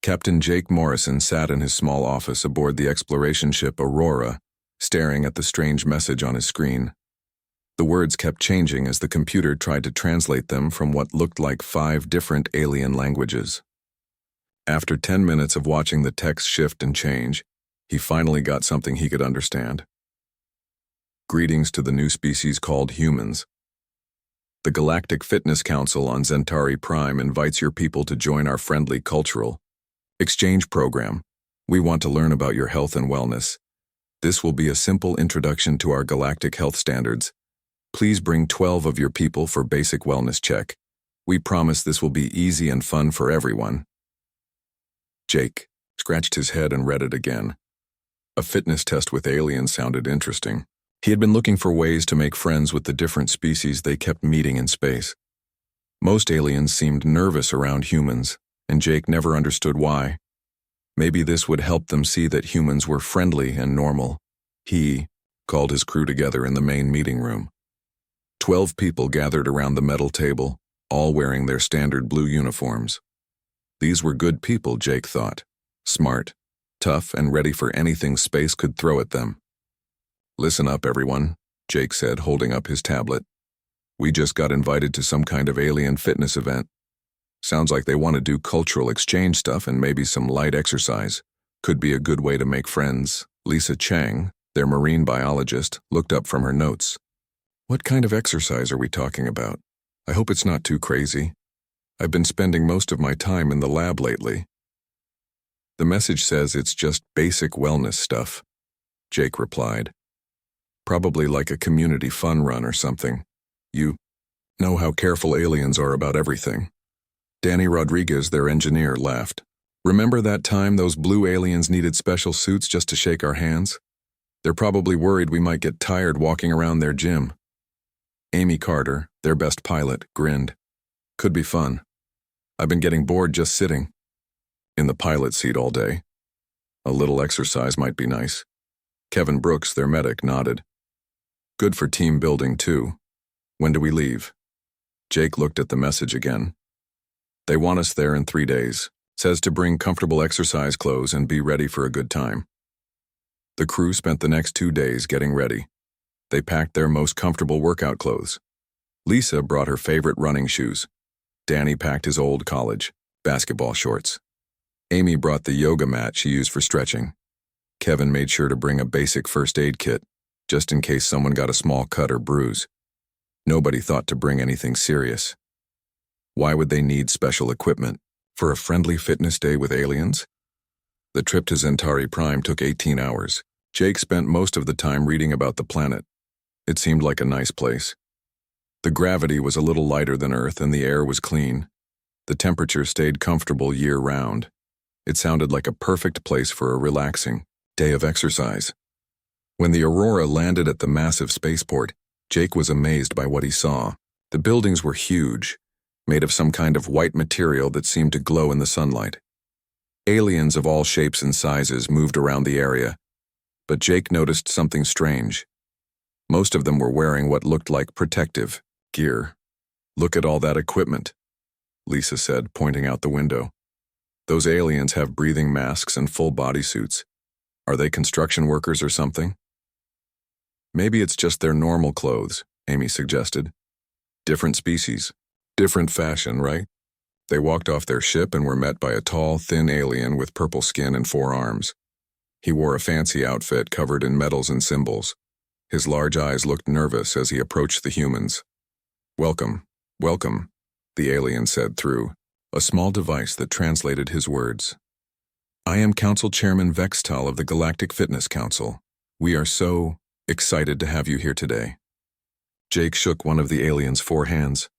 Captain Jake Morrison sat in his small office aboard the exploration ship Aurora, staring at the strange message on his screen. The words kept changing as the computer tried to translate them from what looked like 5 different alien languages. After 10 minutes of watching the text shift and change, he finally got something he could understand. Greetings to the new species called humans. The Galactic Fitness Council on Zentari Prime invites your people to join our friendly cultural exchange program. We want to learn about your health and wellness. This will be a simple introduction to our galactic health standards. Please bring 12 of your people for basic wellness check. We promise this will be easy and fun for everyone. Jake scratched his head and read it again. A fitness test with aliens sounded interesting. He had been looking for ways to make friends with the different species they kept meeting in space. Most aliens seemed nervous around humans, and Jake never understood why. Maybe this would help them see that humans were friendly and normal. He called his crew together in the main meeting room. 12 people gathered around the metal table, all wearing their standard blue uniforms. These were good people, Jake thought. Smart, tough, and ready for anything space could throw at them. Listen up, everyone, Jake said, holding up his tablet. We just got invited to some kind of alien fitness event. Sounds like they want to do cultural exchange stuff and maybe some light exercise. Could be a good way to make friends. Lisa Chang, their marine biologist, looked up from her notes. What kind of exercise are we talking about? I hope it's not too crazy. I've been spending most of my time in the lab lately. The message says it's just basic wellness stuff, Jake replied. Probably like a community fun run or something. You know how careful aliens are about everything. Danny Rodriguez, their engineer, laughed. Remember that time those blue aliens needed special suits just to shake our hands? They're probably worried we might get tired walking around their gym. Amy Carter, their best pilot, grinned. Could be fun. I've been getting bored just sitting in the pilot seat all day. A little exercise might be nice. Kevin Brooks, their medic, nodded. Good for team building, too. When do we leave? Jake looked at the message again. They want us there in 3 days. Says to bring comfortable exercise clothes and be ready for a good time. The crew spent the next 2 days getting ready. They packed their most comfortable workout clothes. Lisa brought her favorite running shoes. Danny packed his old college basketball shorts. Amy brought the yoga mat she used for stretching. Kevin made sure to bring a basic first aid kit, just in case someone got a small cut or bruise. Nobody thought to bring anything serious. Why would they need special equipment? For a friendly fitness day with aliens? The trip to Zentari Prime took 18 hours. Jake spent most of the time reading about the planet. It seemed like a nice place. The gravity was a little lighter than Earth and the air was clean. The temperature stayed comfortable year-round. It sounded like a perfect place for a relaxing day of exercise. When the Aurora landed at the massive spaceport, Jake was amazed by what he saw. The buildings were huge, made of some kind of white material that seemed to glow in the sunlight. Aliens of all shapes and sizes moved around the area, but Jake noticed something strange. Most of them were wearing what looked like protective gear. Look at all that equipment, Lisa said, pointing out the window. Those aliens have breathing masks and full bodysuits. Are they construction workers or something? Maybe it's just their normal clothes, Amy suggested. Different species. Different fashion, right? They walked off their ship and were met by a tall, thin alien with purple skin and 4 arms. He wore a fancy outfit covered in medals and symbols. His large eyes looked nervous as he approached the humans. Welcome, welcome, the alien said through a small device that translated his words. I am Council Chairman Vextal of the Galactic Fitness Council. We are so excited to have you here today. Jake shook one of the alien's 4 hands.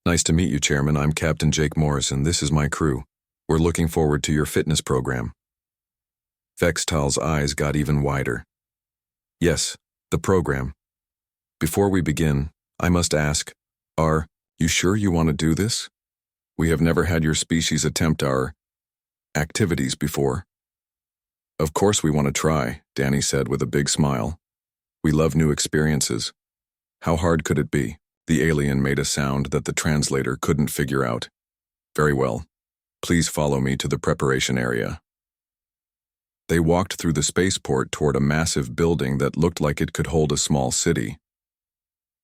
Nice to meet you, Chairman. I'm Captain Jake Morrison. This is my crew. We're looking forward to your fitness program. Vextal's eyes got even wider. Yes, the program. Before we begin, I must ask, are you sure you want to do this? We have never had your species attempt our activities before. Of course we want to try, Danny said with a big smile. We love new experiences. How hard could it be? The alien made a sound that the translator couldn't figure out. Very well. Please follow me to the preparation area. They walked through the spaceport toward a massive building that looked like it could hold a small city.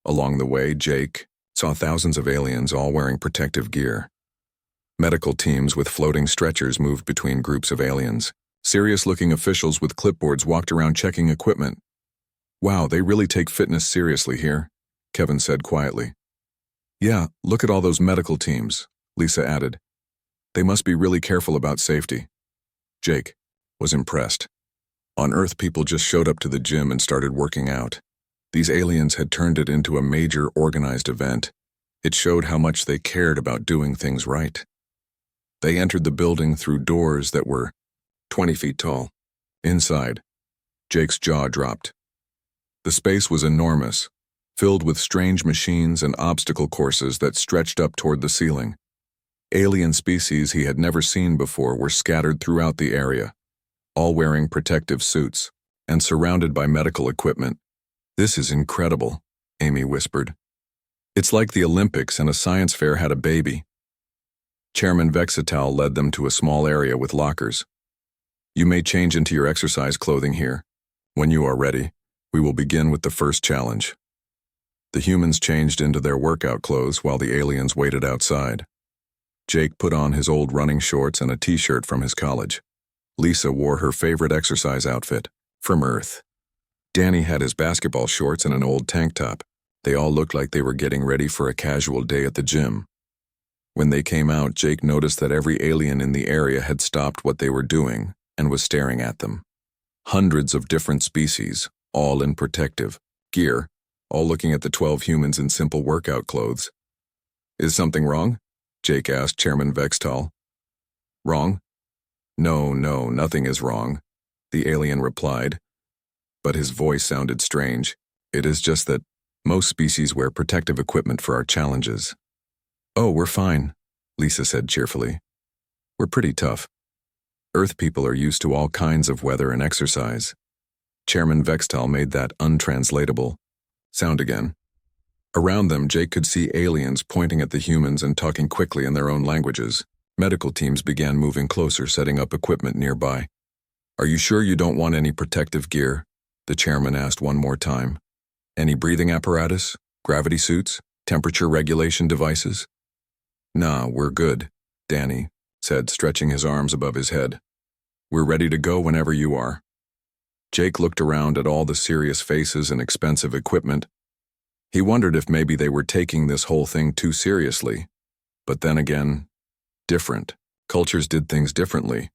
Along the way, Jake saw thousands of aliens all wearing protective gear. Medical teams with floating stretchers moved between groups of aliens. Serious-looking officials with clipboards walked around checking equipment. Wow, they really take fitness seriously here, Kevin said quietly. Yeah, look at all those medical teams, Lisa added. They must be really careful about safety. Jake was impressed. On Earth, people just showed up to the gym and started working out. These aliens had turned it into a major organized event. It showed how much they cared about doing things right. They entered the building through doors that were 20 feet tall. Inside, Jake's jaw dropped. The space was enormous, filled with strange machines and obstacle courses that stretched up toward the ceiling. Alien species he had never seen before were scattered throughout the area, all wearing protective suits and surrounded by medical equipment. This is incredible, Amy whispered. It's like the Olympics and a science fair had a baby. Chairman Vexatal led them to a small area with lockers. You may change into your exercise clothing here. When you are ready, we will begin with the first challenge. The humans changed into their workout clothes while the aliens waited outside. Jake put on his old running shorts and a t-shirt from his college. Lisa wore her favorite exercise outfit, from Earth. Danny had his basketball shorts and an old tank top. They all looked like they were getting ready for a casual day at the gym. When they came out, Jake noticed that every alien in the area had stopped what they were doing and was staring at them. Hundreds of different species, all in protective gear, all looking at the 12 humans in simple workout clothes. Is something wrong? Jake asked Chairman Vextal. Wrong? No, nothing is wrong, the alien replied. But his voice sounded strange. It is just that most species wear protective equipment for our challenges. Oh, we're fine, Lisa said cheerfully. We're pretty tough. Earth people are used to all kinds of weather and exercise. Chairman Vextal made that untranslatable sound again. Around them, Jake could see aliens pointing at the humans and talking quickly in their own languages. Medical teams began moving closer, setting up equipment nearby. Are you sure you don't want any protective gear? The chairman asked one more time. Any breathing apparatus, gravity suits, temperature regulation devices? Nah, we're good, Danny said, stretching his arms above his head. We're ready to go whenever you are. Jake looked around at all the serious faces and expensive equipment. He wondered if maybe they were taking this whole thing too seriously. But then again, different. Cultures did things differently.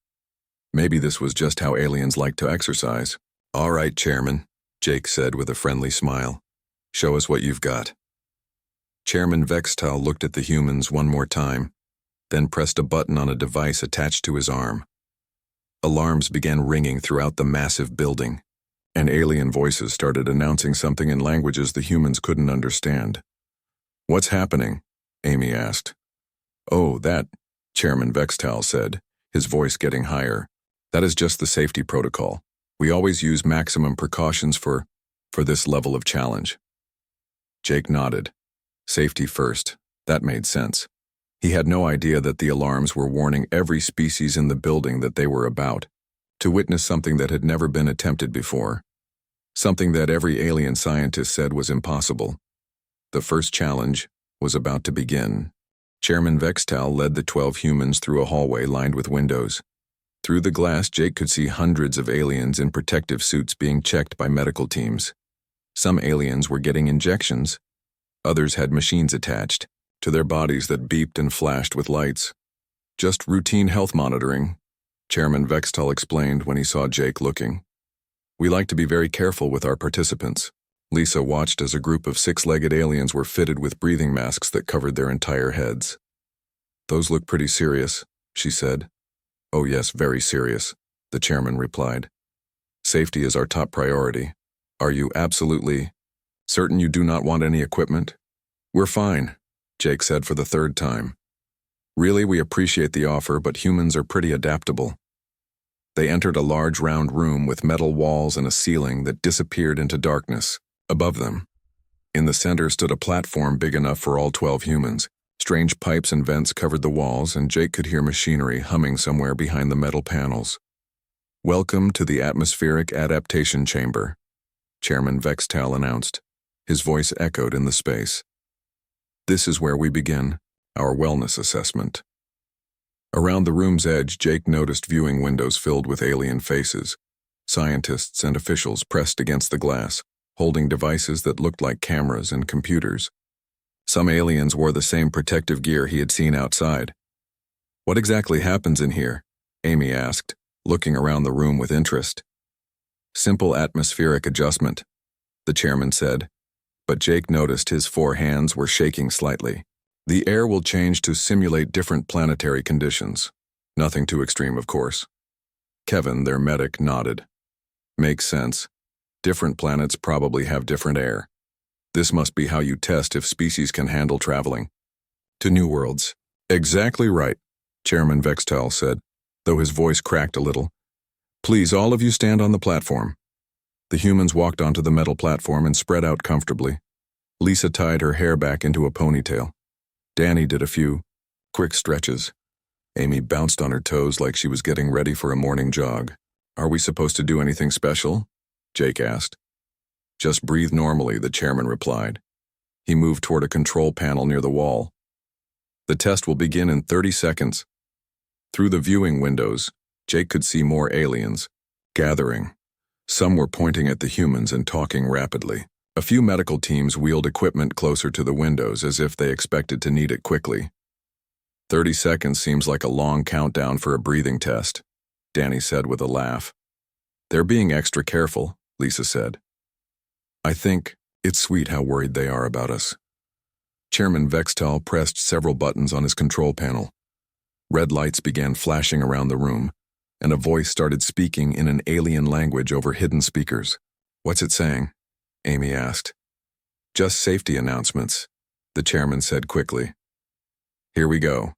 Maybe this was just how aliens like to exercise. All right, Chairman, Jake said with a friendly smile. Show us what you've got. Chairman Vextal looked at the humans one more time, then pressed a button on a device attached to his arm. Alarms began ringing throughout the massive building, and alien voices started announcing something in languages the humans couldn't understand. What's happening? Amy asked. Oh, that, Chairman Vextal said, his voice getting higher. That is just the safety protocol. We always use maximum precautions for this level of challenge. Jake nodded. Safety first. That made sense. He had no idea that the alarms were warning every species in the building that they were about to witness something that had never been attempted before. Something that every alien scientist said was impossible. The first challenge was about to begin. Chairman Vextal led the 12 humans through a hallway lined with windows. Through the glass, Jake could see hundreds of aliens in protective suits being checked by medical teams. Some aliens were getting injections. Others had machines attached to their bodies that beeped and flashed with lights. Just routine health monitoring, Chairman Vextal explained when he saw Jake looking. We like to be very careful with our participants. Lisa watched as a group of 6-legged aliens were fitted with breathing masks that covered their entire heads. Those look pretty serious, she said. Oh yes, very serious, the chairman replied. Safety is our top priority. Are you absolutely certain you do not want any equipment? We're fine, Jake said for the third time. Really, we appreciate the offer, but humans are pretty adaptable. They entered a large round room with metal walls and a ceiling that disappeared into darkness above them. In the center stood a platform big enough for all 12 humans. Strange pipes and vents covered the walls, and Jake could hear machinery humming somewhere behind the metal panels. "Welcome to the Atmospheric Adaptation Chamber," Chairman Vextal announced. His voice echoed in the space. "This is where we begin our wellness assessment." Around the room's edge, Jake noticed viewing windows filled with alien faces. Scientists and officials pressed against the glass, holding devices that looked like cameras and computers. Some aliens wore the same protective gear he had seen outside. "What exactly happens in here?" Amy asked, looking around the room with interest. "Simple atmospheric adjustment," the chairman said, but Jake noticed his 4 hands were shaking slightly. "The air will change to simulate different planetary conditions. Nothing too extreme, of course." Kevin, their medic, nodded. "Makes sense. Different planets probably have different air. This must be how you test if species can handle traveling to new worlds." "Exactly right," Chairman Vextal said, though his voice cracked a little. "Please, all of you stand on the platform." The humans walked onto the metal platform and spread out comfortably. Lisa tied her hair back into a ponytail. Danny did a few quick stretches. Amy bounced on her toes like she was getting ready for a morning jog. "Are we supposed to do anything special?" Jake asked. "Just breathe normally," the chairman replied. He moved toward a control panel near the wall. "The test will begin in 30 seconds. Through the viewing windows, Jake could see more aliens, gathering. Some were pointing at the humans and talking rapidly. A few medical teams wheeled equipment closer to the windows as if they expected to need it quickly. 30 seconds seems like a long countdown for a breathing test," Danny said with a laugh. "They're being extra careful," Lisa said. "I think it's sweet how worried they are about us." Chairman Vextal pressed several buttons on his control panel. Red lights began flashing around the room, and a voice started speaking in an alien language over hidden speakers. "What's it saying?" Amy asked. "Just safety announcements," the chairman said quickly. "Here we go."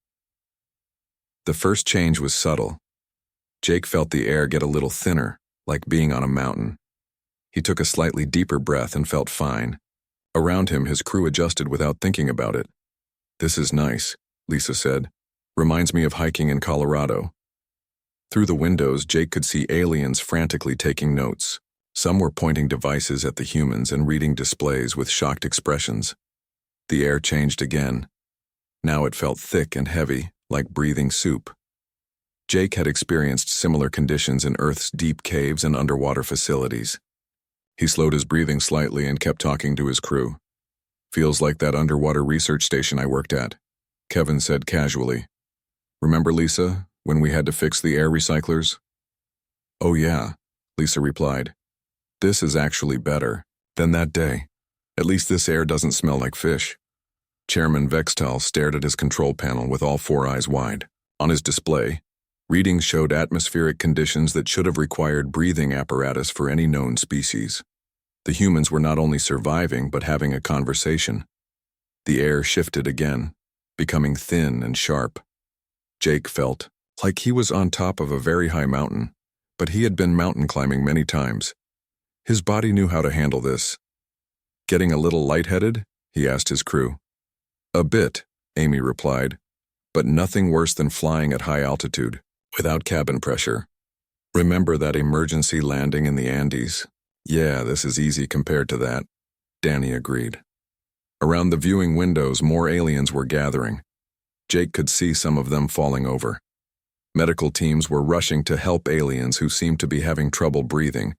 The first change was subtle. Jake felt the air get a little thinner, like being on a mountain. He took a slightly deeper breath and felt fine. Around him, his crew adjusted without thinking about it. "This is nice," Lisa said. "Reminds me of hiking in Colorado." Through the windows, Jake could see aliens frantically taking notes. Some were pointing devices at the humans and reading displays with shocked expressions. The air changed again. Now it felt thick and heavy, like breathing soup. Jake had experienced similar conditions in Earth's deep caves and underwater facilities. He slowed his breathing slightly and kept talking to his crew. "Feels like that underwater research station I worked at," Kevin said casually. "Remember, Lisa, when we had to fix the air recyclers?" "Oh yeah," Lisa replied. "This is actually better than that day. At least this air doesn't smell like fish." Chairman Vextal stared at his control panel with all 4 eyes wide. On his display, readings showed atmospheric conditions that should have required breathing apparatus for any known species. The humans were not only surviving but having a conversation. The air shifted again, becoming thin and sharp. Jake felt like he was on top of a very high mountain, but he had been mountain climbing many times. His body knew how to handle this. "Getting a little lightheaded?" he asked his crew. "A bit," Amy replied, "but nothing worse than flying at high altitude, without cabin pressure. Remember that emergency landing in the Andes? Yeah, this is easy compared to that," Danny agreed. Around the viewing windows, more aliens were gathering. Jake could see some of them falling over. Medical teams were rushing to help aliens who seemed to be having trouble breathing,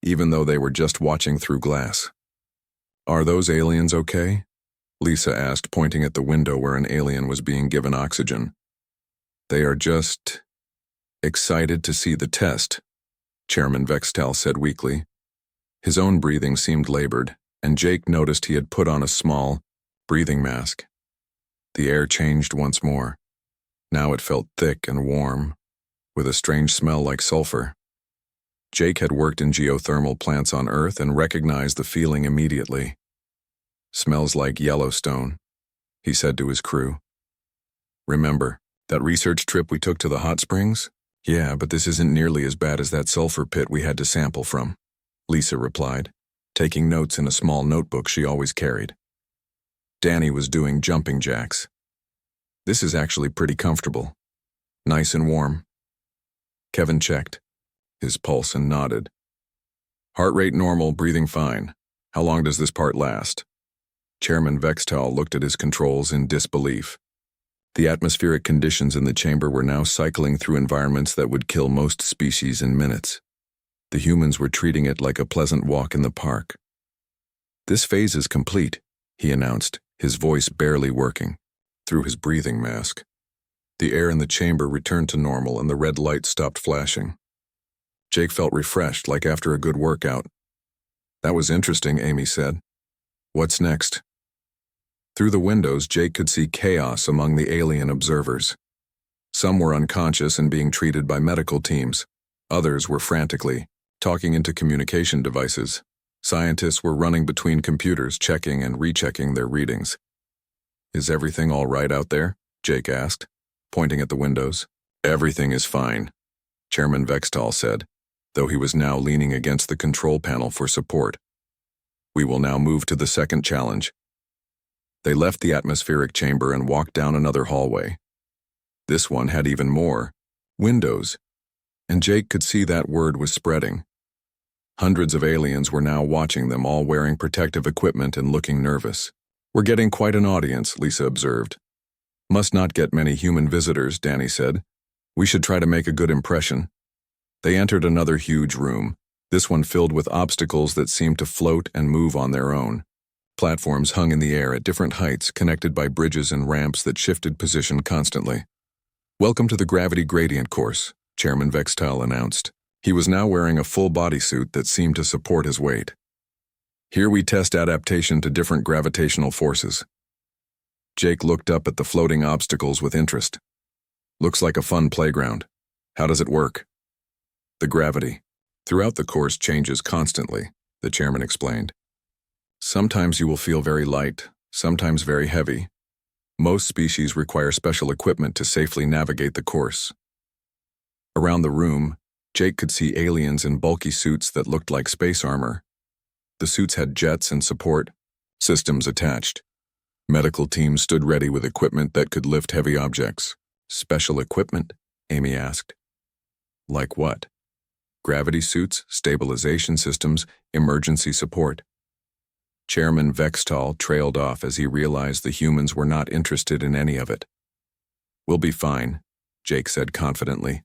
even though they were just watching through glass. "Are those aliens okay?" Lisa asked, pointing at the window where an alien was being given oxygen. "They are just excited to see the test," Chairman Vextal said weakly. His own breathing seemed labored, and Jake noticed he had put on a small breathing mask. The air changed once more. Now it felt thick and warm, with a strange smell like sulfur. Jake had worked in geothermal plants on Earth and recognized the feeling immediately. "Smells like Yellowstone," he said to his crew. "Remember that research trip we took to the hot springs? Yeah, but this isn't nearly as bad as that sulfur pit we had to sample from," Lisa replied, taking notes in a small notebook she always carried. Danny was doing jumping jacks. This is actually pretty comfortable. Nice and warm. Kevin checked his pulse and nodded. Heart rate normal, breathing fine. How long does this part last? Chairman Vextal looked at his controls in disbelief. The atmospheric conditions in the chamber were now cycling through environments that would kill most species in minutes. The humans were treating it like a pleasant walk in the park. This phase is complete, he announced, his voice barely working, through his breathing mask. The air in the chamber returned to normal and the red light stopped flashing. Jake felt refreshed, like after a good workout. That was interesting, Amy said. What's next? Through the windows, Jake could see chaos among the alien observers. Some were unconscious and being treated by medical teams. Others were frantically talking into communication devices. Scientists were running between computers, checking and rechecking their readings. Is everything all right out there? Jake asked, pointing at the windows. Everything is fine, Chairman Vextal said, though he was now leaning against the control panel for support. We will now move to the second challenge. They left the atmospheric chamber and walked down another hallway. This one had even more windows, and Jake could see that word was spreading. Hundreds of aliens were now watching them, all wearing protective equipment and looking nervous. We're getting quite an audience, Lisa observed. Must not get many human visitors, Danny said. We should try to make a good impression. They entered another huge room, this one filled with obstacles that seemed to float and move on their own. Platforms hung in the air at different heights, connected by bridges and ramps that shifted position constantly. Welcome to the Gravity Gradient course, Chairman Vextal announced. He was now wearing a full bodysuit that seemed to support his weight. Here we test adaptation to different gravitational forces. Jake looked up at the floating obstacles with interest. Looks like a fun playground. How does it work? The gravity. Throughout the course changes constantly, the chairman explained. Sometimes you will feel very light, sometimes very heavy. Most species require special equipment to safely navigate the course. Around the room, Jake could see aliens in bulky suits that looked like space armor. The suits had jets and support systems attached. Medical teams stood ready with equipment that could lift heavy objects. Special equipment? Amy asked. Like what? Gravity suits, stabilization systems, emergency support. Chairman Vextal trailed off as he realized the humans were not interested in any of it. We'll be fine, Jake said confidently.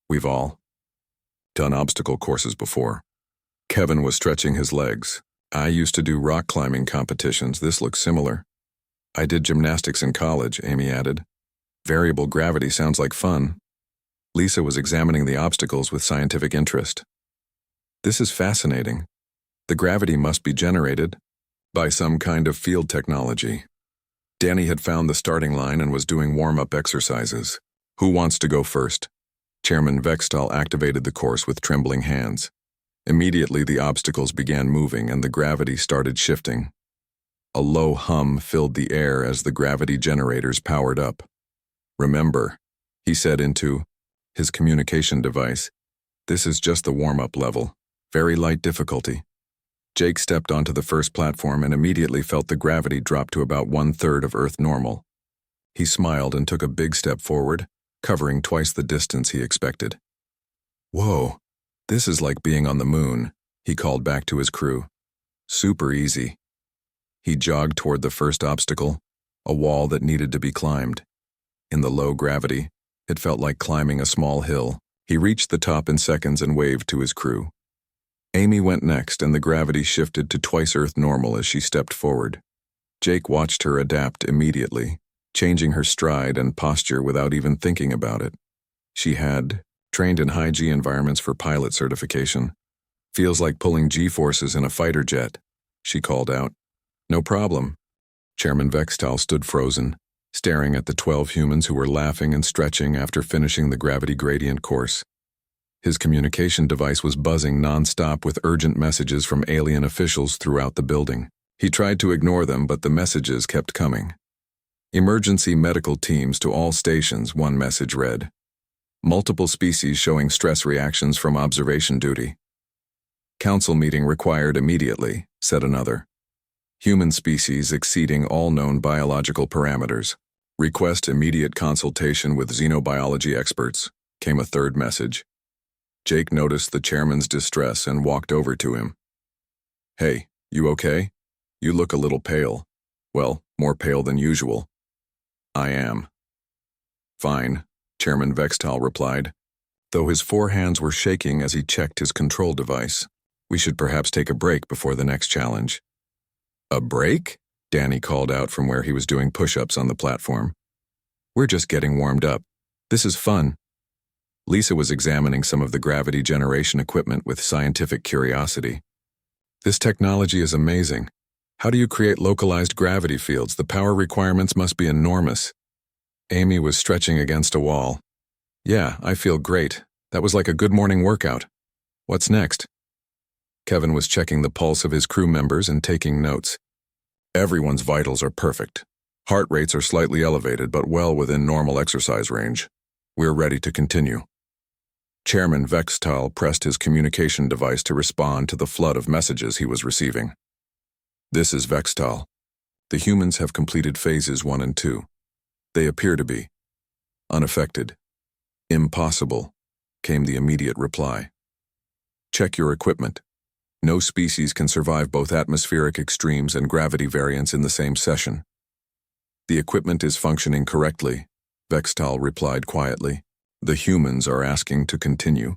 We've all done obstacle courses before. Kevin was stretching his legs. I used to do rock climbing competitions. This looks similar. I did gymnastics in college, Amy added. Variable gravity sounds like fun. Lisa was examining the obstacles with scientific interest. This is fascinating. The gravity must be generated by some kind of field technology. Danny had found the starting line and was doing warm-up exercises. Who wants to go first? Chairman Vextal activated the course with trembling hands. Immediately the obstacles began moving and the gravity started shifting. A low hum filled the air as the gravity generators powered up. Remember, he said into his communication device, this is just the warm-up level. Very light difficulty. Jake stepped onto the first platform and immediately felt the gravity drop to about 1/3 of Earth normal. He smiled and took a big step forward, covering twice the distance he expected. Whoa, this is like being on the moon, he called back to his crew. Super easy. He jogged toward the first obstacle, a wall that needed to be climbed. In the low gravity, it felt like climbing a small hill. He reached the top in seconds and waved to his crew. Amy went next and the gravity shifted to twice Earth normal as she stepped forward. Jake watched her adapt immediately, changing her stride and posture without even thinking about it. She had trained in high-G environments for pilot certification. Feels like pulling G-forces in a fighter jet, she called out. No problem. Chairman Vextal stood frozen, staring at the 12 humans who were laughing and stretching after finishing the gravity gradient course. His communication device was buzzing non-stop with urgent messages from alien officials throughout the building. He tried to ignore them, but the messages kept coming. Emergency medical teams to all stations, one message read. Multiple species showing stress reactions from observation duty. Council meeting required immediately, said another. Human species exceeding all known biological parameters. Request immediate consultation with xenobiology experts, came a third message. Jake noticed the chairman's distress and walked over to him. Hey, you okay? You look a little pale. Well, more pale than usual. I am. Fine, Chairman Vextal replied, though his four hands were shaking as he checked his control device. We should perhaps take a break before the next challenge. A break? Danny called out from where he was doing push-ups on the platform. We're just getting warmed up. This is fun. Lisa was examining some of the gravity generation equipment with scientific curiosity. This technology is amazing. How do you create localized gravity fields? The power requirements must be enormous. Amy was stretching against a wall. Yeah, I feel great. That was like a good morning workout. What's next? Kevin was checking the pulse of his crew members and taking notes. Everyone's vitals are perfect. Heart rates are slightly elevated, but well within normal exercise range. We're ready to continue. Chairman Vextal pressed his communication device to respond to the flood of messages he was receiving. This is Vextal. The humans have completed phases 1 and 2. They appear to be unaffected. Impossible, came the immediate reply. Check your equipment. No species can survive both atmospheric extremes and gravity variance in the same session. The equipment is functioning correctly, Vextal replied quietly. The humans are asking to continue.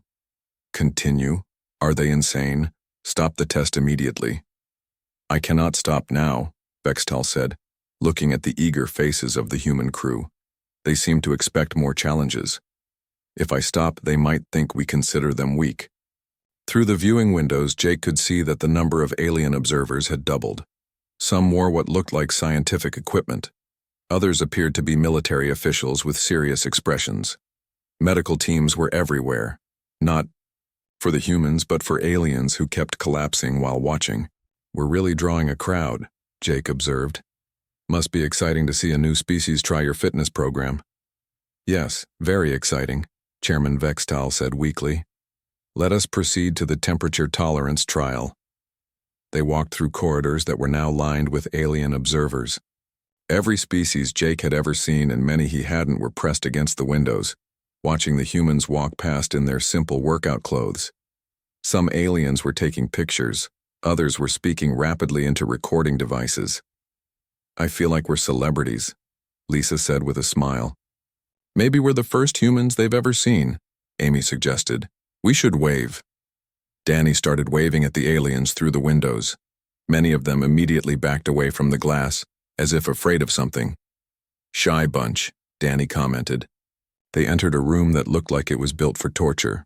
Continue? Are they insane? Stop the test immediately. I cannot stop now, Vextal said, looking at the eager faces of the human crew. They seem to expect more challenges. If I stop, they might think we consider them weak. Through the viewing windows, Jake could see that the number of alien observers had doubled. Some wore what looked like scientific equipment. Others appeared to be military officials with serious expressions. Medical teams were everywhere, not for the humans but for aliens who kept collapsing while watching. We're really drawing a crowd, Jake observed. Must be exciting to see a new species try your fitness program. Yes, very exciting, Chairman Vextal said weakly. Let us proceed to the temperature tolerance trial. They walked through corridors that were now lined with alien observers. Every species Jake had ever seen and many he hadn't were pressed against the windows, watching the humans walk past in their simple workout clothes. Some aliens were taking pictures, others were speaking rapidly into recording devices. I feel like we're celebrities, Lisa said with a smile. Maybe we're the first humans they've ever seen, Amy suggested. We should wave. Danny started waving at the aliens through the windows. Many of them immediately backed away from the glass, as if afraid of something. Shy bunch, Danny commented. They entered a room that looked like it was built for torture.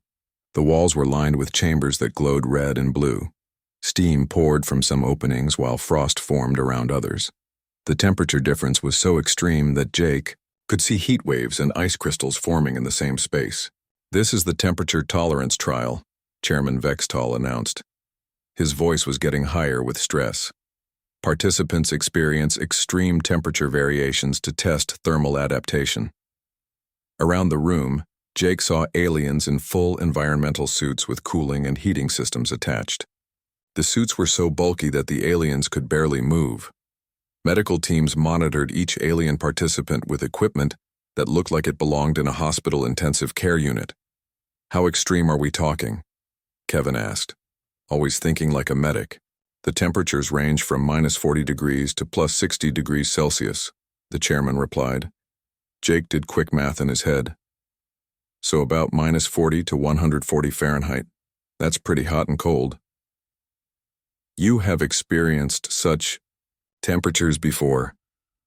The walls were lined with chambers that glowed red and blue. Steam poured from some openings while frost formed around others. The temperature difference was so extreme that Jake could see heat waves and ice crystals forming in the same space. This is the temperature tolerance trial, Chairman Vextal announced. His voice was getting higher with stress. Participants experience extreme temperature variations to test thermal adaptation. Around the room, Jake saw aliens in full environmental suits with cooling and heating systems attached. The suits were so bulky that the aliens could barely move. Medical teams monitored each alien participant with equipment that looked like it belonged in a hospital intensive care unit. How extreme are we talking? Kevin asked, always thinking like a medic. The temperatures range from -40 degrees to +60 degrees Celsius, the chairman replied. Jake did quick math in his head. So about -40 to 140 Fahrenheit. That's pretty hot and cold. You have experienced such temperatures before?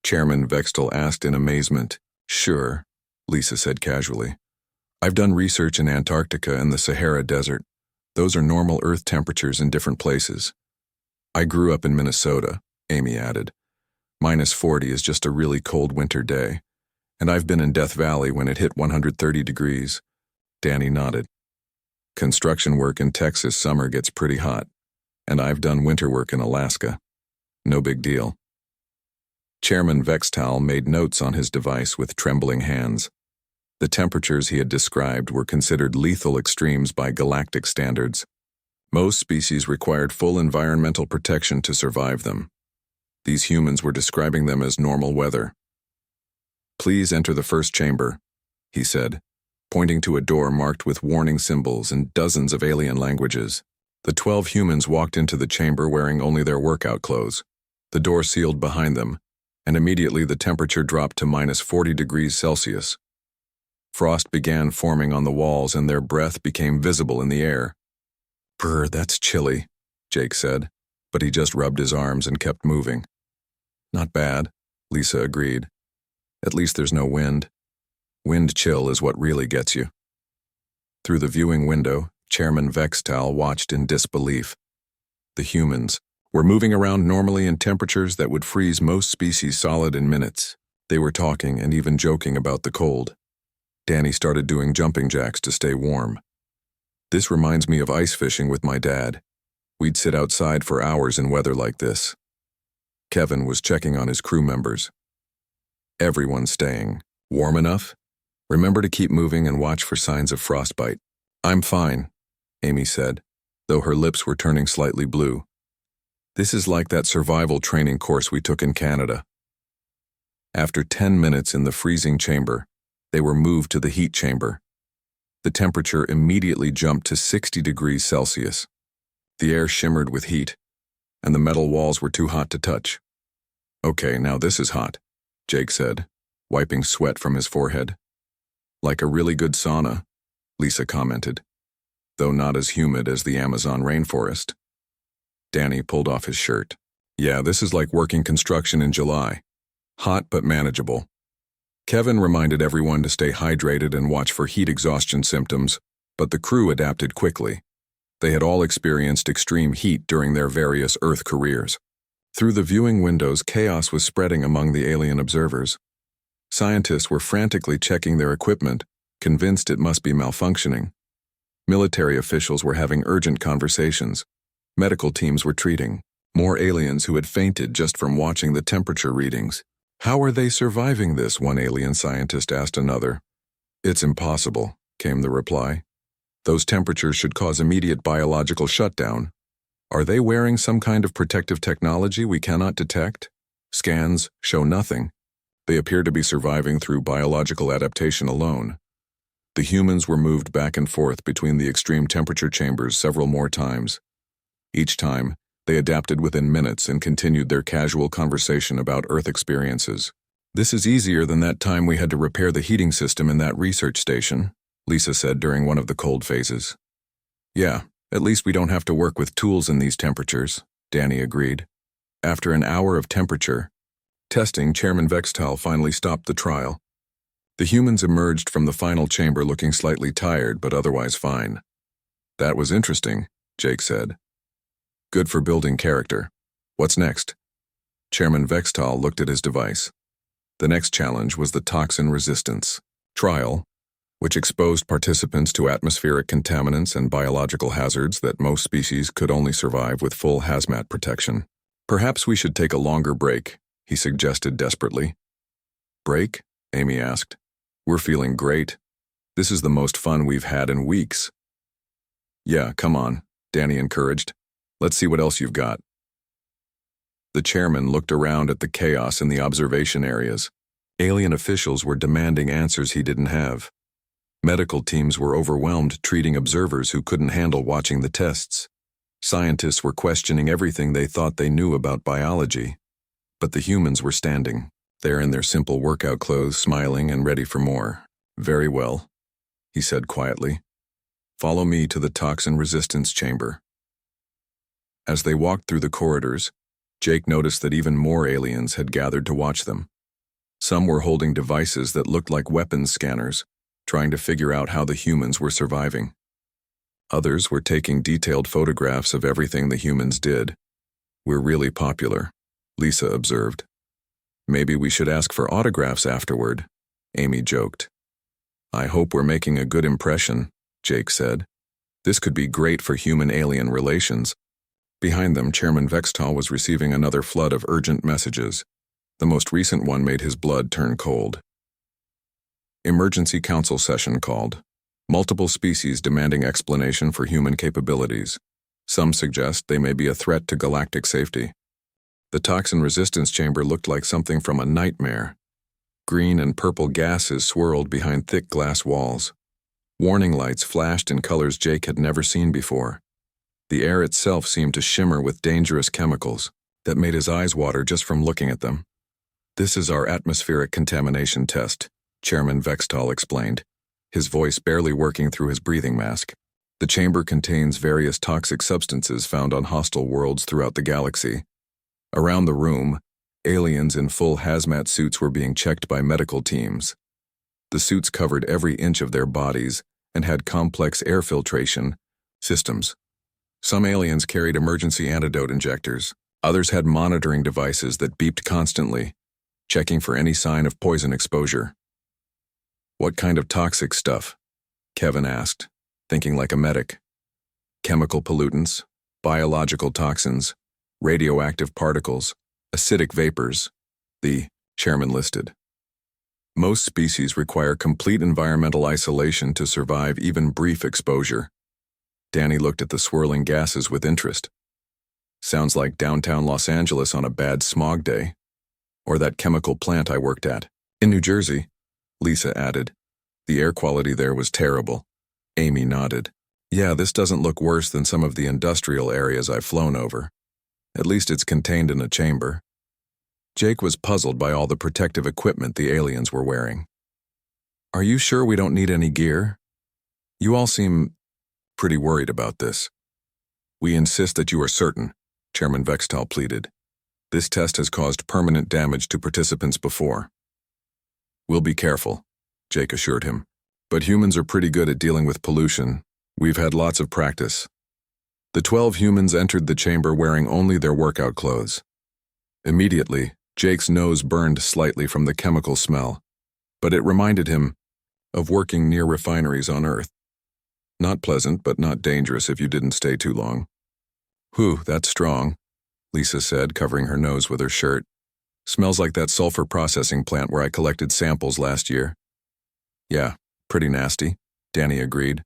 Chairman Vextal asked in amazement. Sure, Lisa said casually. I've done research in Antarctica and the Sahara Desert. Those are normal Earth temperatures in different places. I grew up in Minnesota, Amy added. -40 is just a really cold winter day. And I've been in Death Valley when it hit 130 degrees. Danny nodded. Construction work in Texas summer gets pretty hot. And I've done winter work in Alaska. No big deal. Chairman Vextal made notes on his device with trembling hands. The temperatures he had described were considered lethal extremes by galactic standards. Most species required full environmental protection to survive them. These humans were describing them as normal weather. Please enter the first chamber, he said, pointing to a door marked with warning symbols in dozens of alien languages. The 12 humans walked into the chamber wearing only their workout clothes. The door sealed behind them, and immediately the temperature dropped to -40 degrees Celsius. Frost began forming on the walls and their breath became visible in the air. "Brr, that's chilly," Jake said, but he just rubbed his arms and kept moving. "Not bad," Lisa agreed. "At least there's no wind. Wind chill is what really gets you." Through the viewing window, Chairman Vextal watched in disbelief. The humans were moving around normally in temperatures that would freeze most species solid in minutes. They were talking and even joking about the cold. Danny started doing jumping jacks to stay warm. "This reminds me of ice fishing with my dad. We'd sit outside for hours in weather like this." Kevin was checking on his crew members. "Everyone's staying. Warm enough? Remember to keep moving and watch for signs of frostbite." "I'm fine," Amy said, though her lips were turning slightly blue. "This is like that survival training course we took in Canada." After 10 minutes in the freezing chamber, they were moved to the heat chamber. The temperature immediately jumped to 60 degrees Celsius. The air shimmered with heat, and the metal walls were too hot to touch. "Okay, now this is hot," Jake said, wiping sweat from his forehead. "Like a really good sauna," Lisa commented, though not as humid as the Amazon rainforest. Danny pulled off his shirt. "Yeah, this is like working construction in July. Hot but manageable." Kevin reminded everyone to stay hydrated and watch for heat exhaustion symptoms, but the crew adapted quickly. They had all experienced extreme heat during their various Earth careers. Through the viewing windows, chaos was spreading among the alien observers. Scientists were frantically checking their equipment, convinced it must be malfunctioning. Military officials were having urgent conversations. Medical teams were treating more aliens who had fainted just from watching the temperature readings. "How are they surviving this?" one alien scientist asked another. "It's impossible," came the reply. "Those temperatures should cause immediate biological shutdown. Are they wearing some kind of protective technology we cannot detect? Scans show nothing. They appear to be surviving through biological adaptation alone." The humans were moved back and forth between the extreme temperature chambers several more times. Each time, they adapted within minutes and continued their casual conversation about Earth experiences. "This is easier than that time we had to repair the heating system in that research station," Lisa said during one of the cold phases. "Yeah, at least we don't have to work with tools in these temperatures," Danny agreed. After an hour of temperature testing, Chairman Vextal finally stopped the trial. The humans emerged from the final chamber looking slightly tired but otherwise fine. "That was interesting," Jake said. "Good for building character. What's next?" Chairman Vextal looked at his device. The next challenge was the toxin resistance trial, which exposed participants to atmospheric contaminants and biological hazards that most species could only survive with full hazmat protection. "Perhaps we should take a longer break," he suggested desperately. "Break?" Amy asked. "We're feeling great. This is the most fun we've had in weeks." "Yeah, come on," Danny encouraged. "Let's see what else you've got." The chairman looked around at the chaos in the observation areas. Alien officials were demanding answers he didn't have. Medical teams were overwhelmed treating observers who couldn't handle watching the tests. Scientists were questioning everything they thought they knew about biology. But the humans were standing there in their simple workout clothes, smiling and ready for more. "Very well," he said quietly. "Follow me to the toxin resistance chamber." As they walked through the corridors, Jake noticed that even more aliens had gathered to watch them. Some were holding devices that looked like weapons scanners, trying to figure out how the humans were surviving. Others were taking detailed photographs of everything the humans did. "We're really popular," Lisa observed. "Maybe we should ask for autographs afterward," Amy joked. "I hope we're making a good impression," Jake said. "This could be great for human-alien relations." Behind them, Chairman Vextal was receiving another flood of urgent messages. The most recent one made his blood turn cold. Emergency Council session called. Multiple species demanding explanation for human capabilities. Some suggest they may be a threat to galactic safety. The toxin resistance chamber looked like something from a nightmare. Green and purple gases swirled behind thick glass walls. Warning lights flashed in colors Jake had never seen before. The air itself seemed to shimmer with dangerous chemicals that made his eyes water just from looking at them. "This is our atmospheric contamination test," Chairman Vextal explained, his voice barely working through his breathing mask. "The chamber contains various toxic substances found on hostile worlds throughout the galaxy." Around the room, aliens in full hazmat suits were being checked by medical teams. The suits covered every inch of their bodies and had complex air filtration systems. Some aliens carried emergency antidote injectors. Others had monitoring devices that beeped constantly, checking for any sign of poison exposure. "What kind of toxic stuff?" Kevin asked, thinking like a medic. "Chemical pollutants, biological toxins, radioactive particles, acidic vapors," the chairman listed. "Most species require complete environmental isolation to survive even brief exposure." Danny looked at the swirling gases with interest. "Sounds like downtown Los Angeles on a bad smog day. Or that chemical plant I worked at in New Jersey," Lisa added. "The air quality there was terrible." Amy nodded. "Yeah, this doesn't look worse than some of the industrial areas I've flown over. At least it's contained in a chamber." Jake was puzzled by all the protective equipment the aliens were wearing. "Are you sure we don't need any gear? You all seem pretty worried about this." "We insist that you are certain," Chairman Vextal pleaded. "This test has caused permanent damage to participants before." "We'll be careful," Jake assured him. "But humans are pretty good at dealing with pollution. We've had lots of practice." The 12 humans entered the chamber wearing only their workout clothes. Immediately, Jake's nose burned slightly from the chemical smell, but it reminded him of working near refineries on Earth. Not pleasant, but not dangerous if you didn't stay too long. "Whew, that's strong," Lisa said, covering her nose with her shirt. "Smells like that sulfur processing plant where I collected samples last year." "Yeah, pretty nasty," Danny agreed.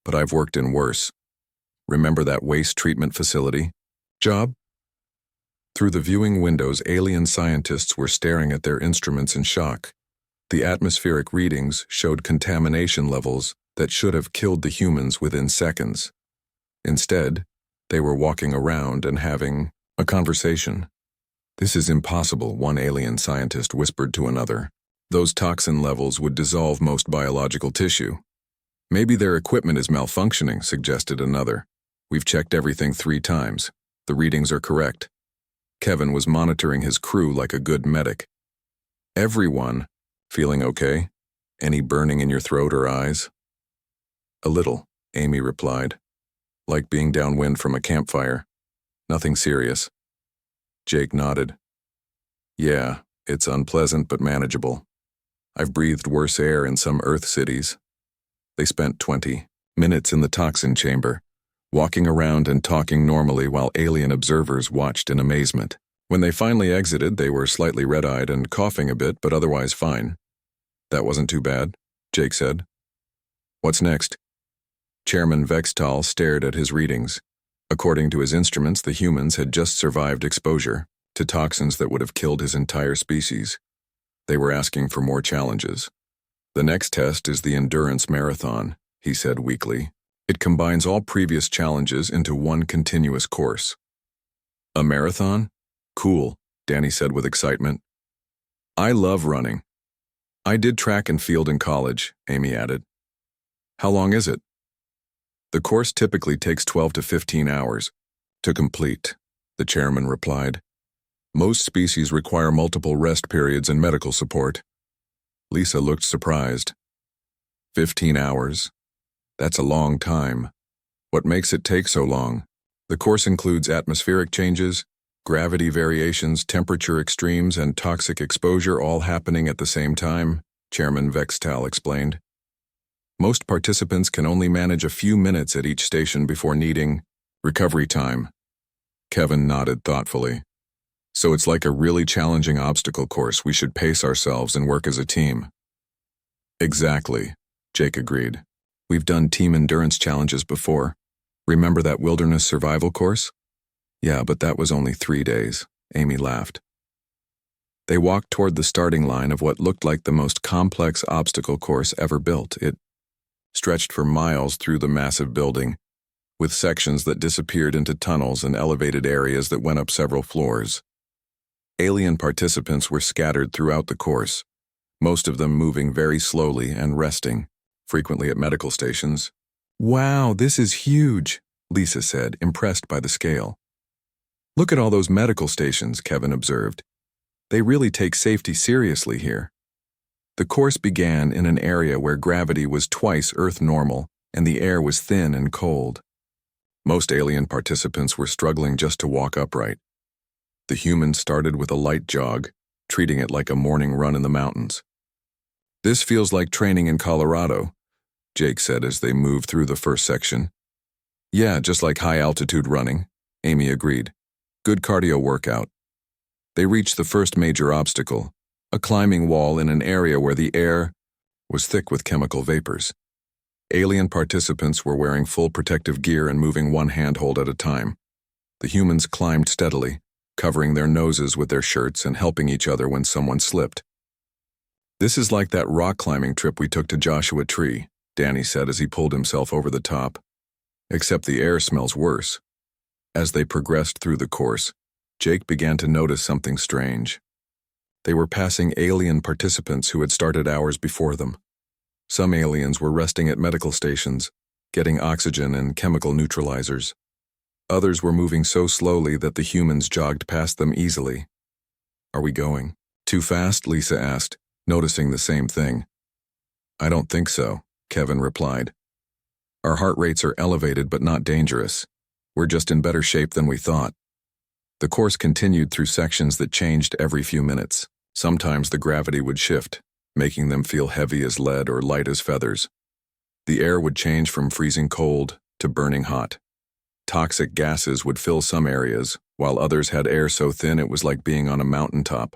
"But I've worked in worse. Remember that waste treatment facility job?" Through the viewing windows, alien scientists were staring at their instruments in shock. The atmospheric readings showed contamination levels that should have killed the humans within seconds. Instead, they were walking around and having a conversation. "This is impossible," one alien scientist whispered to another. "Those toxin levels would dissolve most biological tissue." "Maybe their equipment is malfunctioning," suggested another. "We've checked everything 3 times. The readings are correct." Kevin was monitoring his crew like a good medic. "Everyone feeling okay? Any burning in your throat or eyes?" "A little," Amy replied. "Like being downwind from a campfire. Nothing serious." Jake nodded. "Yeah, it's unpleasant but manageable. I've breathed worse air in some Earth cities." They spent 20 minutes in the toxin chamber, walking around and talking normally while alien observers watched in amazement. When they finally exited, they were slightly red-eyed and coughing a bit, but otherwise fine. "That wasn't too bad," Jake said. "What's next?" Chairman Vextal stared at his readings. According to his instruments, the humans had just survived exposure to toxins that would have killed his entire species. They were asking for more challenges. "The next test is the endurance marathon," he said weakly. "It combines all previous challenges into one continuous course." "A marathon? Cool," Danny said with excitement. "I love running. I did track and field in college," Amy added. "How long is it?" "The course typically takes 12 to 15 hours to complete," the chairman replied. "Most species require multiple rest periods and medical support." Lisa looked surprised. 15 hours? That's a long time. What makes it take so long? The course includes atmospheric changes, gravity variations, temperature extremes, and toxic exposure all happening at the same time, Chairman Vextal explained. Most participants can only manage a few minutes at each station before needing recovery time. Kevin nodded thoughtfully. "So it's like a really challenging obstacle course. We should pace ourselves and work as a team." "Exactly," Jake agreed. "We've done team endurance challenges before. Remember that wilderness survival course?" "Yeah, but that was only 3 days," Amy laughed. They walked toward the starting line of what looked like the most complex obstacle course ever built. It stretched for miles through the massive building, with sections that disappeared into tunnels and elevated areas that went up several floors. Alien participants were scattered throughout the course, most of them moving very slowly and resting, frequently at medical stations. "Wow, this is huge," Lisa said, impressed by the scale. "Look at all those medical stations," Kevin observed. "They really take safety seriously here." The course began in an area where gravity was twice Earth normal and the air was thin and cold. Most alien participants were struggling just to walk upright. The humans started with a light jog, treating it like a morning run in the mountains. "This feels like training in Colorado," Jake said as they moved through the first section. "Yeah, just like high-altitude running," Amy agreed. "Good cardio workout." They reached the first major obstacle, a climbing wall in an area where the air was thick with chemical vapors. Alien participants were wearing full protective gear and moving one handhold at a time. The humans climbed steadily, covering their noses with their shirts and helping each other when someone slipped. "This is like that rock climbing trip we took to Joshua Tree," Danny said as he pulled himself over the top. "Except the air smells worse." As they progressed through the course, Jake began to notice something strange. They were passing alien participants who had started hours before them. Some aliens were resting at medical stations, getting oxygen and chemical neutralizers. Others were moving so slowly that the humans jogged past them easily. "Are we going too fast?" Lisa asked, noticing the same thing. "I don't think so," Kevin replied. "Our heart rates are elevated but not dangerous. We're just in better shape than we thought." The course continued through sections that changed every few minutes. Sometimes the gravity would shift, making them feel heavy as lead or light as feathers. The air would change from freezing cold to burning hot. Toxic gases would fill some areas, while others had air so thin it was like being on a mountaintop.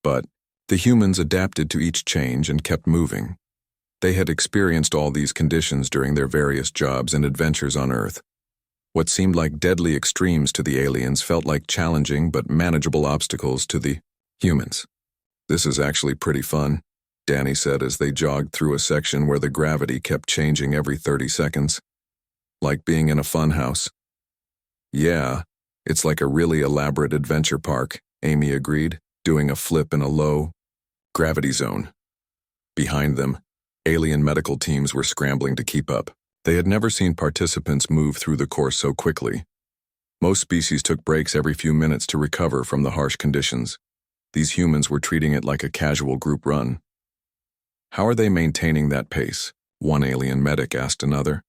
But the humans adapted to each change and kept moving. They had experienced all these conditions during their various jobs and adventures on Earth. What seemed like deadly extremes to the aliens felt like challenging but manageable obstacles to the humans. "This is actually pretty fun," Danny said as they jogged through a section where the gravity kept changing every 30 seconds. "Like being in a fun house." "Yeah, it's like a really elaborate adventure park," Amy agreed, doing a flip in a low gravity zone. Behind them, alien medical teams were scrambling to keep up. They had never seen participants move through the course so quickly. Most species took breaks every few minutes to recover from the harsh conditions. These humans were treating it like a casual group run. "How are they maintaining that pace?" one alien medic asked another.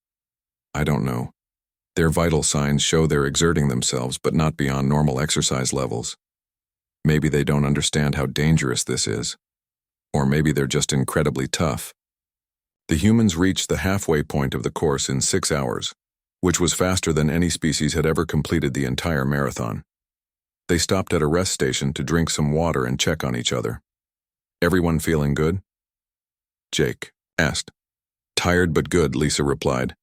"I don't know. Their vital signs show they're exerting themselves, but not beyond normal exercise levels. Maybe they don't understand how dangerous this is. Or maybe they're just incredibly tough." The humans reached the halfway point of the course in 6 hours, which was faster than any species had ever completed the entire marathon. They stopped at a rest station to drink some water and check on each other. "Everyone feeling good?" Jake asked. "Tired but good," Lisa replied.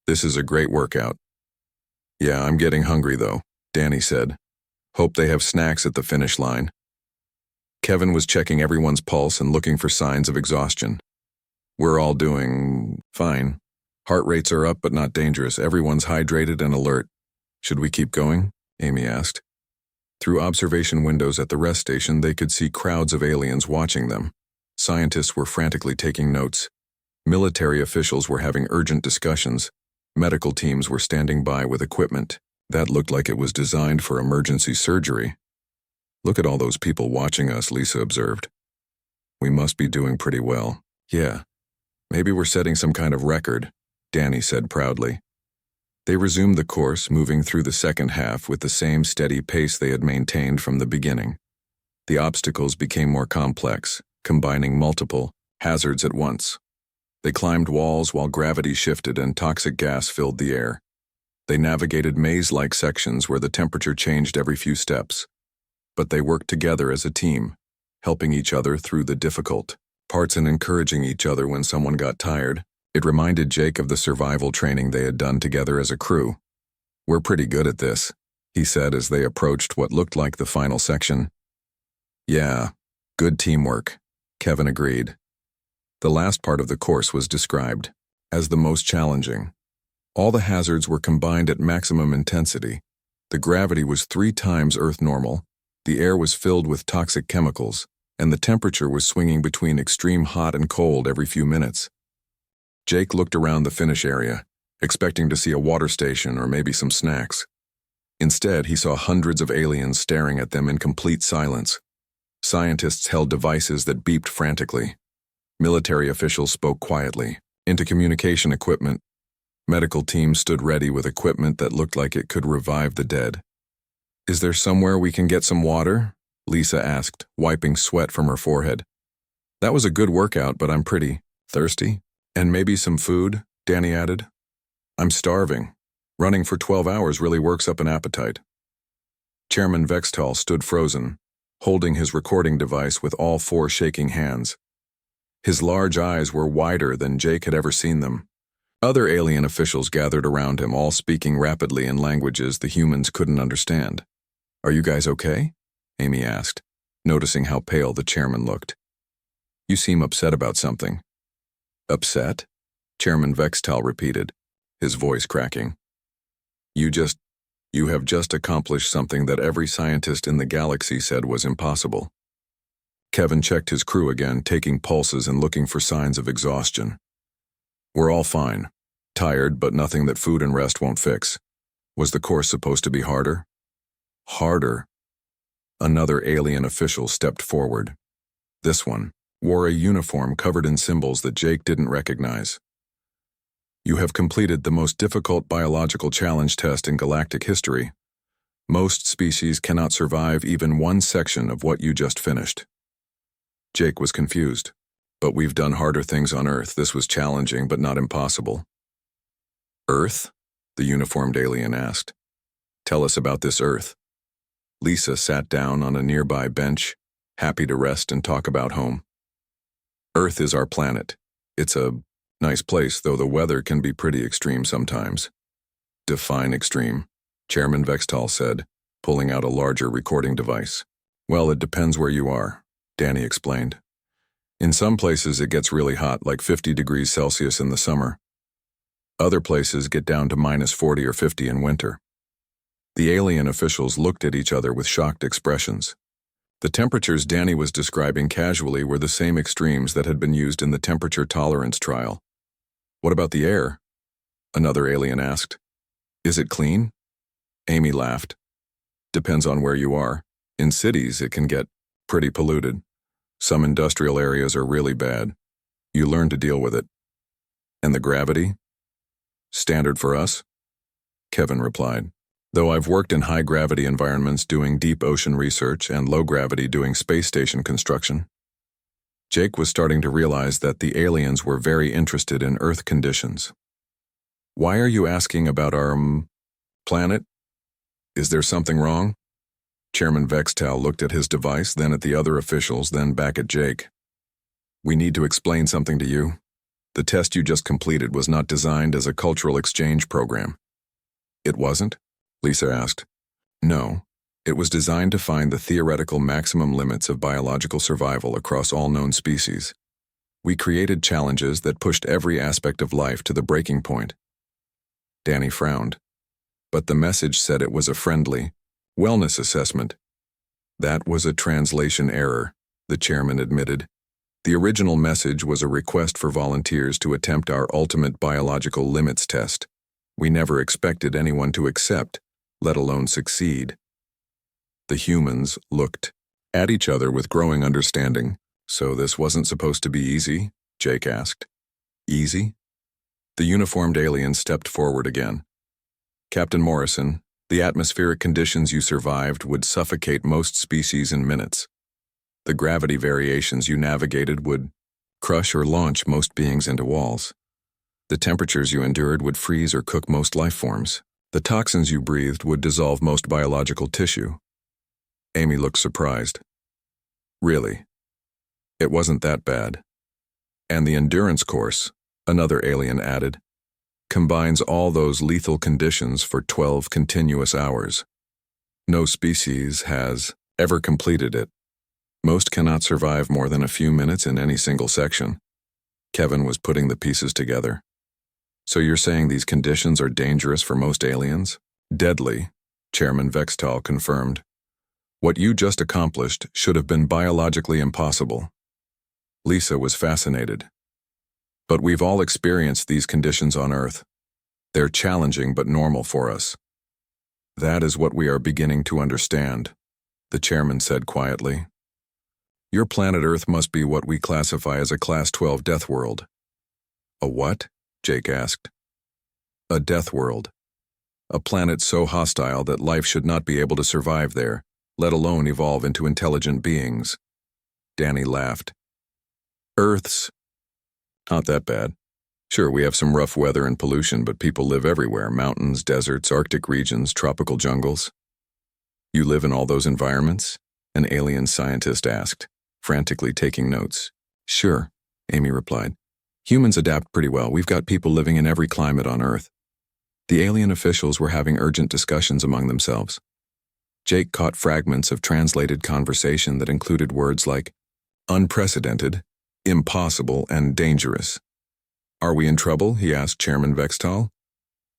"This is a great workout." "Yeah, I'm getting hungry though," Danny said. "Hope they have snacks at the finish line." Kevin was checking everyone's pulse and looking for signs of exhaustion. "We're all doing fine. Heart rates are up but not dangerous. Everyone's hydrated and alert. Should we keep going?" Amy asked. Through observation windows at the rest station, they could see crowds of aliens watching them. Scientists were frantically taking notes. Military officials were having urgent discussions. Medical teams were standing by with equipment that looked like it was designed for emergency surgery. "Look at all those people watching us," Lisa observed. "We must be doing pretty well." "Yeah. Maybe we're setting some kind of record," Danny said proudly. They resumed the course, moving through the second half with the same steady pace they had maintained from the beginning. The obstacles became more complex, combining multiple hazards at once. They climbed walls while gravity shifted and toxic gas filled the air. They navigated maze-like sections where the temperature changed every few steps. But they worked together as a team, helping each other through the difficult parts and encouraging each other when someone got tired. It reminded Jake of the survival training they had done together as a crew. "We're pretty good at this," he said as they approached what looked like the final section. Yeah, good teamwork, Kevin agreed. The last part of the course was described as the most challenging. All the hazards were combined at maximum intensity. The gravity was 3 times Earth normal, the air was filled with toxic chemicals, and the temperature was swinging between extreme hot and cold every few minutes. Jake looked around the finish area, expecting to see a water station or maybe some snacks. Instead, he saw hundreds of aliens staring at them in complete silence. Scientists held devices that beeped frantically. Military officials spoke quietly into communication equipment. Medical teams stood ready with equipment that looked like it could revive the dead. "Is there somewhere we can get some water?" Lisa asked, wiping sweat from her forehead. "That was a good workout, but I'm pretty thirsty. And maybe some food," Danny added. "I'm starving. Running for 12 hours really works up an appetite." Chairman Vextal stood frozen, holding his recording device with all 4 shaking hands. His large eyes were wider than Jake had ever seen them. Other alien officials gathered around him, all speaking rapidly in languages the humans couldn't understand. "Are you guys okay?" Amy asked, noticing how pale the chairman looked. "You seem upset about something." "Upset?" Chairman Vextal repeated, his voice cracking. You have just accomplished something that every scientist in the galaxy said was impossible." Kevin checked his crew again, taking pulses and looking for signs of exhaustion. "We're all fine. Tired, but nothing that food and rest won't fix. Was the course supposed to be harder?" "Harder?" Another alien official stepped forward. This one wore a uniform covered in symbols that Jake didn't recognize. "You have completed the most difficult biological challenge test in galactic history. Most species cannot survive even one section of what you just finished." Jake was confused. "But we've done harder things on Earth. This was challenging, but not impossible." "Earth?" the uniformed alien asked. "Tell us about this Earth." Lisa sat down on a nearby bench, happy to rest and talk about home. "Earth is our planet. It's a nice place, though the weather can be pretty extreme sometimes." "Define extreme," Chairman Vextal said, pulling out a larger recording device. "Well, it depends where you are," Danny explained. "In some places it gets really hot, like 50 degrees Celsius in the summer. Other places get down to -40 or 50 in winter." The alien officials looked at each other with shocked expressions. The temperatures Danny was describing casually were the same extremes that had been used in the temperature tolerance trial. "What about the air?" another alien asked. "Is it clean?" Amy laughed. "Depends on where you are. In cities, it can get pretty polluted. Some industrial areas are really bad. You learn to deal with it." "And the gravity?" "Standard for us," Kevin replied. "Though I've worked in high-gravity environments doing deep ocean research and low-gravity doing space station construction." Jake was starting to realize that the aliens were very interested in Earth conditions. "Why are you asking about our planet? Is there something wrong?" Chairman Vextal looked at his device, then at the other officials, then back at Jake. "We need to explain something to you. The test you just completed was not designed as a cultural exchange program." "It wasn't?" Lisa asked. "No. It was designed to find the theoretical maximum limits of biological survival across all known species. We created challenges that pushed every aspect of life to the breaking point." Danny frowned. "But the message said it was a friendly wellness assessment." "That was a translation error," the chairman admitted. "The original message was a request for volunteers to attempt our ultimate biological limits test. We never expected anyone to accept, let alone succeed." The humans looked at each other with growing understanding. "So this wasn't supposed to be easy?" Jake asked. "Easy?" The uniformed alien stepped forward again. "Captain Morrison, the atmospheric conditions you survived would suffocate most species in minutes. The gravity variations you navigated would crush or launch most beings into walls. The temperatures you endured would freeze or cook most life forms. The toxins you breathed would dissolve most biological tissue." Amy looked surprised. "Really? It wasn't that bad." "And the endurance course," another alien added, "combines all those lethal conditions for 12 continuous hours. No species has ever completed it." Most cannot survive more than a few minutes in any single section. Kevin was putting the pieces together. So you're saying these conditions are dangerous for most aliens? Deadly, Chairman Vextal confirmed. What you just accomplished should have been biologically impossible. Lisa was fascinated. But we've all experienced these conditions on Earth. They're challenging but normal for us. That is what we are beginning to understand, the chairman said quietly. Your planet Earth must be what we classify as a Class 12 death world. A what? Jake asked. A death world. A planet so hostile that life should not be able to survive there, let alone evolve into intelligent beings. Danny laughed. Earth's not that bad. Sure, we have some rough weather and pollution, but people live everywhere, mountains, deserts, Arctic regions, tropical jungles. You live in all those environments? An alien scientist asked, frantically taking notes. Sure, Amy replied. Humans adapt pretty well. We've got people living in every climate on Earth. The alien officials were having urgent discussions among themselves. Jake caught fragments of translated conversation that included words like unprecedented, impossible, and dangerous. Are we in trouble? He asked Chairman Vextal.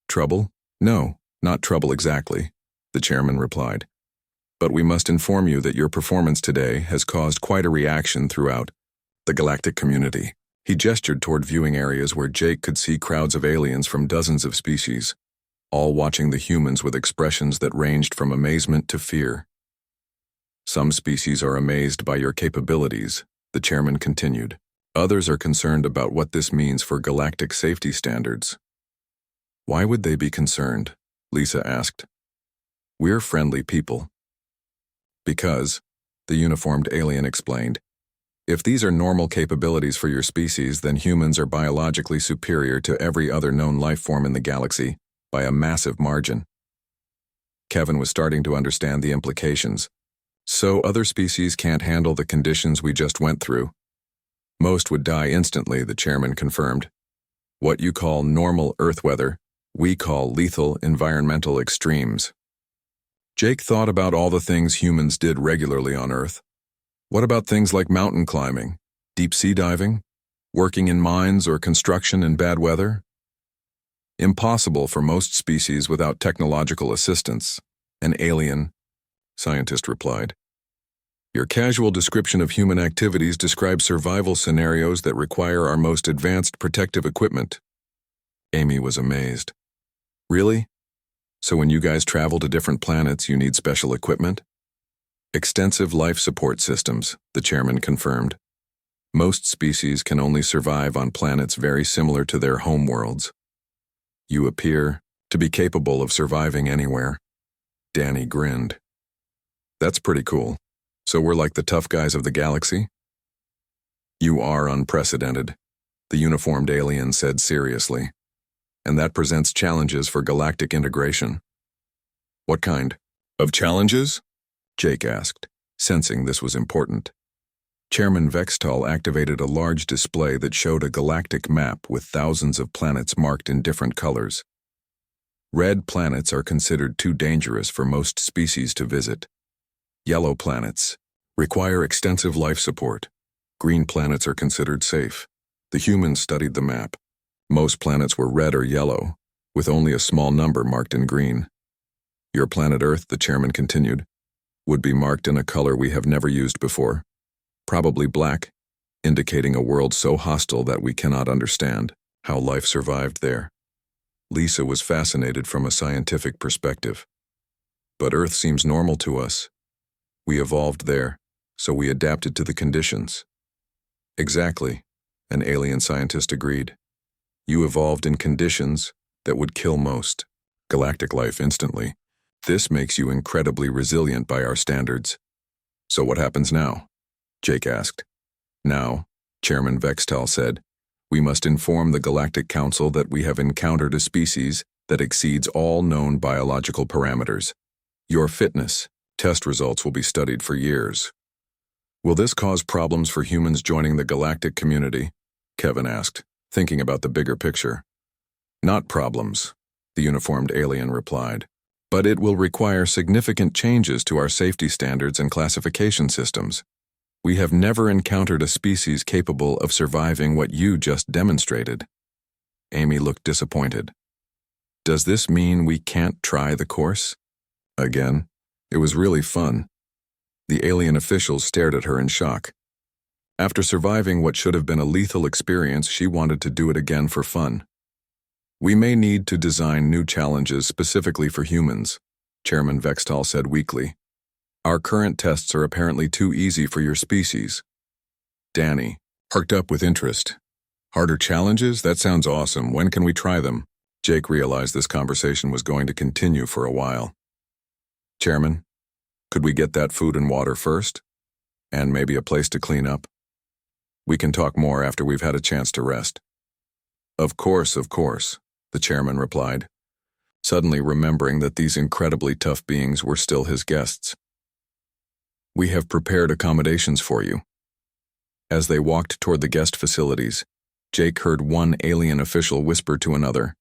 Trouble? No, not trouble exactly, the chairman replied. But we must inform you that your performance today has caused quite a reaction throughout the galactic community. He gestured toward viewing areas where Jake could see crowds of aliens from dozens of species, all watching the humans with expressions that ranged from amazement to fear. Some species are amazed by your capabilities, the chairman continued. Others are concerned about what this means for galactic safety standards. Why would they be concerned? Lisa asked. We're friendly people. Because, the uniformed alien explained, if these are normal capabilities for your species, then humans are biologically superior to every other known life form in the galaxy by a massive margin. Kevin was starting to understand the implications. So other species can't handle the conditions we just went through. Most would die instantly, the chairman confirmed. What you call normal Earth weather, we call lethal environmental extremes. Jake thought about all the things humans did regularly on Earth. What about things like mountain climbing, deep sea diving, working in mines or construction in bad weather? Impossible for most species without technological assistance, an alien scientist replied. Your casual description of human activities describes survival scenarios that require our most advanced protective equipment. Amy was amazed. Really? So when you guys travel to different planets, you need special equipment? Extensive life support systems, the chairman confirmed. Most species can only survive on planets very similar to their home worlds. You appear to be capable of surviving anywhere. Danny grinned. That's pretty cool. So we're like the tough guys of the galaxy? You are unprecedented, the uniformed alien said seriously. And that presents challenges for galactic integration. What kind of challenges? Jake asked, sensing this was important. Chairman Vextal activated a large display that showed a galactic map with thousands of planets marked in different colors. Red planets are considered too dangerous for most species to visit. Yellow planets require extensive life support. Green planets are considered safe. The humans studied the map. Most planets were red or yellow, with only a small number marked in green. Your planet Earth, the chairman continued, would be marked in a color we have never used before, probably black, indicating a world so hostile that we cannot understand how life survived there. Lisa was fascinated from a scientific perspective. But Earth seems normal to us. We evolved there, so we adapted to the conditions. Exactly, an alien scientist agreed. You evolved in conditions that would kill most galactic life instantly. This makes you incredibly resilient by our standards. So what happens now? Jake asked. Now, Chairman Vextal said, we must inform the Galactic Council that we have encountered a species that exceeds all known biological parameters. Your fitness test results will be studied for years. Will this cause problems for humans joining the galactic community? Kevin asked, thinking about the bigger picture. Not problems, the uniformed alien replied. But it will require significant changes to our safety standards and classification systems. We have never encountered a species capable of surviving what you just demonstrated. Amy looked disappointed. Does this mean we can't try the course? Again, it was really fun. The alien officials stared at her in shock. After surviving what should have been a lethal experience, she wanted to do it again for fun. We may need to design new challenges specifically for humans, Chairman Vextal said weakly. Our current tests are apparently too easy for your species. Danny perked up with interest. Harder challenges? That sounds awesome. When can we try them? Jake realized this conversation was going to continue for a while. Chairman, could we get that food and water first? And maybe a place to clean up? We can talk more after we've had a chance to rest. Of course, the chairman replied, suddenly remembering that these incredibly tough beings were still his guests. We have prepared accommodations for you. As they walked toward the guest facilities, Jake heard one alien official whisper to another,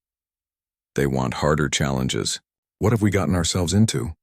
They want harder challenges. What have we gotten ourselves into?